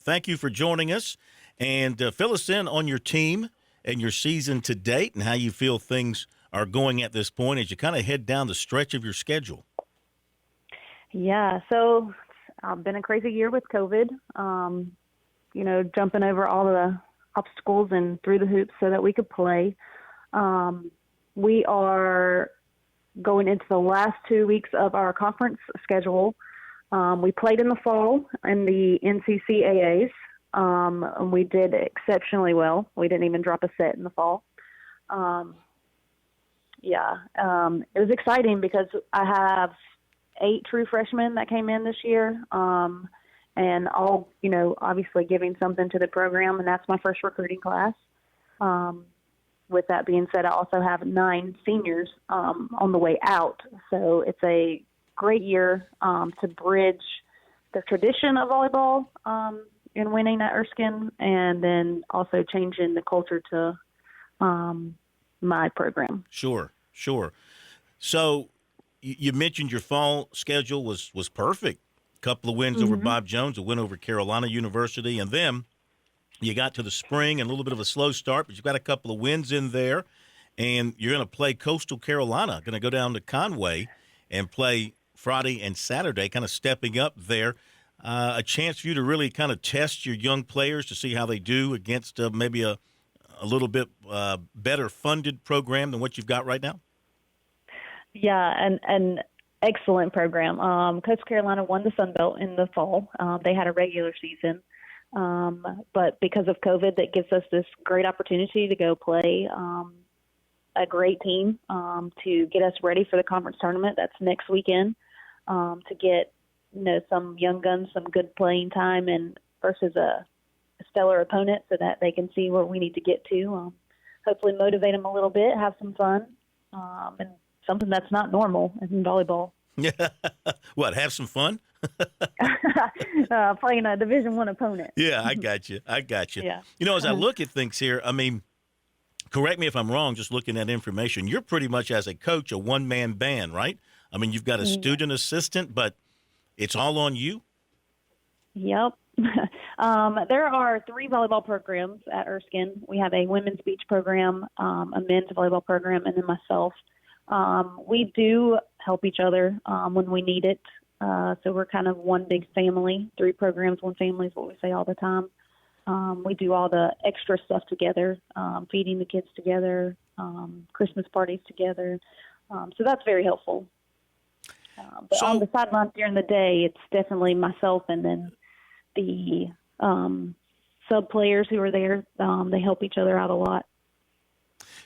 thank you for joining us. And fill us in on your team and your season to date and how you feel things are going at this point as you kind of head down the stretch of your schedule. Yeah, so it's been a crazy year with COVID, jumping over all the obstacles and through the hoops so that we could play. We are going into the last 2 weeks of our conference schedule. We played in the fall in the NCCAAs, and we did exceptionally well. We didn't even drop a set in the fall. It was exciting because I have 8 true freshmen that came in this year, and all, obviously giving something to the program, and that's my first recruiting class. With that being said, I also have 9 seniors on the way out, so it's a great year to bridge the tradition of volleyball and winning at Erskine, and then also changing the culture to my program. Sure. So you mentioned your fall schedule was perfect. A couple of wins over Bob Jones, a win over Carolina University, and then you got to the spring and a little bit of a slow start, but you've got a couple of wins in there, and you're going to play Coastal Carolina, going to go down to Conway and play Friday and Saturday, kind of stepping up there. A chance for you to really kind of test your young players to see how they do against maybe a little bit better funded program than what you've got right now? Yeah, and excellent program. Coastal Carolina won the Sun Belt in the fall. They had a regular season. But because of COVID, that gives us this great opportunity to go play a great team to get us ready for the conference tournament. That's next weekend, to get some young guns some good playing time and versus a stellar opponent so that they can see where we need to get to. Hopefully motivate them a little bit, have some fun, and something that's not normal in volleyball. Yeah. What, have some fun? Playing a Division I opponent. Yeah, I got you. Yeah. As I look at things here, I mean, correct me if I'm wrong, just looking at information, you're pretty much, as a coach, a one-man band, right? I mean, you've got a student assistant, but it's all on you? Yep. There are 3 volleyball programs at Erskine. We have a women's beach program, a men's volleyball program, and then myself. We do help each other when we need it. So we're kind of one big family. 3 programs, 1 family is what we say all the time. We do all the extra stuff together, feeding the kids together, Christmas parties together. So that's very helpful. But on the sidelines during the day, it's definitely myself and then the sub players who are there. They help each other out a lot.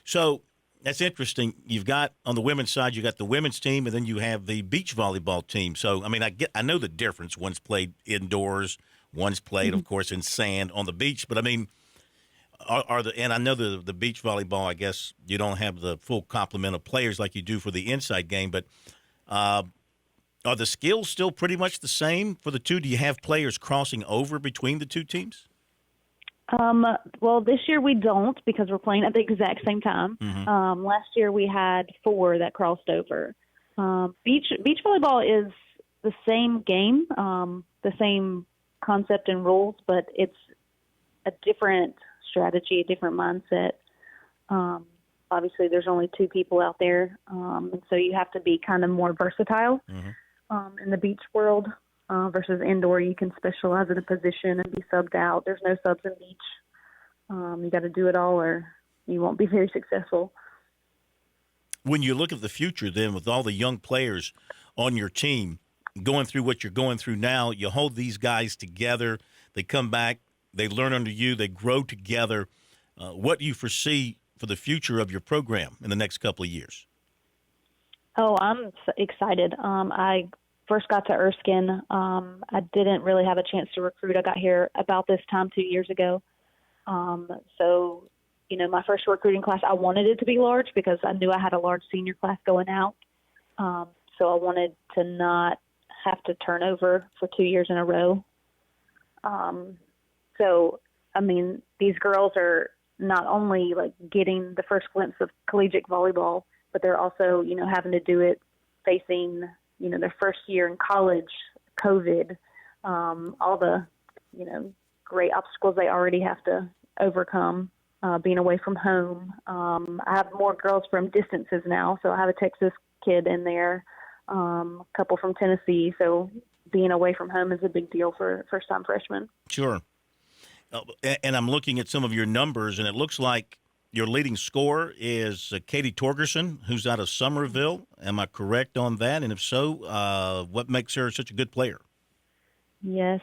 So that's interesting. You've got, on the women's side, you got the women's team, and then you have the beach volleyball team. So, I mean, I know the difference. One's played indoors, one's played, of course, in sand on the beach. But, I mean, and I know the beach volleyball, I guess you don't have the full complement of players like you do for the inside game. But are the skills still pretty much the same for the two? Do you have players crossing over between the 2 teams? Well, this year we don't because we're playing at the exact same time. Last year we had 4 that crossed over. Beach volleyball is the same game, the same concept and rules, but it's a different strategy, a different mindset. Obviously, there's only 2 people out there, and so you have to be kind of more versatile in the beach world. Versus indoor, you can specialize in a position and be subbed out. There's no subs in beach. You got to do it all or you won't be very successful. When you look at the future then with all the young players on your team going through what you're going through now, you hold these guys together, they come back, they learn under you, they grow together. What do you foresee for the future of your program in the next couple of years? Oh, I'm excited. I first got to Erskine. I didn't really have a chance to recruit. I got here about this time 2 years ago. So, my first recruiting class, I wanted it to be large because I knew I had a large senior class going out. So I wanted to not have to turn over for 2 years in a row. These girls are not only getting the first glimpse of collegiate volleyball, but they're also, having to do it facing, their first year in college, COVID, all the, great obstacles they already have to overcome, being away from home. I have more girls from distances now, so I have a Texas kid in there, a couple from Tennessee, so being away from home is a big deal for first-time freshmen. Sure. And I'm looking at some of your numbers, and it looks like your leading scorer is Katie Torgerson, who's out of Summerville. Am I correct on that? And if so, what makes her such a good player? Yes.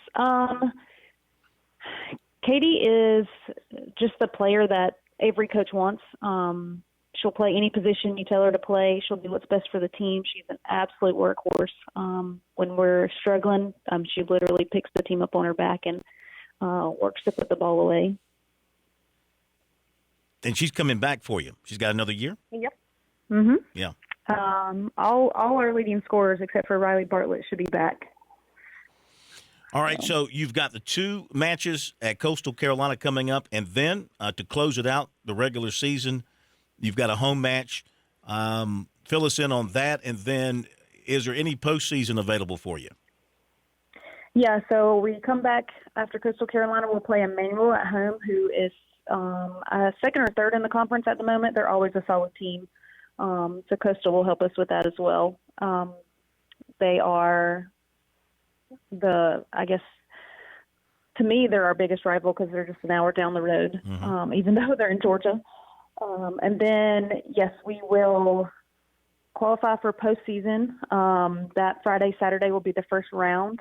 Katie is just the player that every coach wants. She'll play any position you tell her to play. She'll do what's best for the team. She's an absolute workhorse. When we're struggling, she literally picks the team up on her back and works to put the ball away. And she's coming back for you. She's got another year? Yep. Mm-hmm. Yeah. All our leading scorers except for Riley Bartlett should be back. All right, so you've got the 2 matches at Coastal Carolina coming up, and then to close it out, the regular season, you've got a home match. Fill us in on that, and then is there any postseason available for you? Yeah, so we come back after Coastal Carolina. We'll play Emmanuel at home, who is second or third in the conference at the moment. They're always a solid team. So Coastal will help us with that as well. They are to me, they're our biggest rival because they're just an hour down the road, even though they're in Georgia. And then, yes, we will qualify for postseason. That Friday, Saturday will be the first round.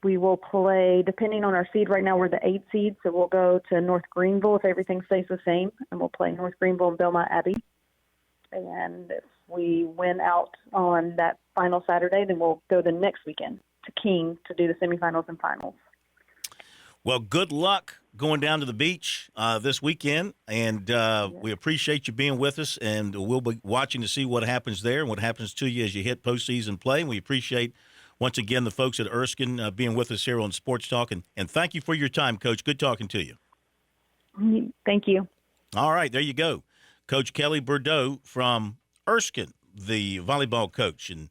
We will play, depending on our seed, right now we're the 8 seed, so we'll go to North Greenville if everything stays the same, and we'll play North Greenville and Belmont Abbey. And if we win out on that final Saturday, then we'll go the next weekend to King to do the semifinals and finals. Well, good luck going down to the beach this weekend, and we appreciate you being with us, and we'll be watching to see what happens there and what happens to you as you hit postseason play. And we appreciate, once again, the folks at Erskine being with us here on Sports Talk, and thank you for your time, Coach. Good talking to you. Thank you. All right, there you go. Coach Kelly Burdeau from Erskine, the volleyball coach, and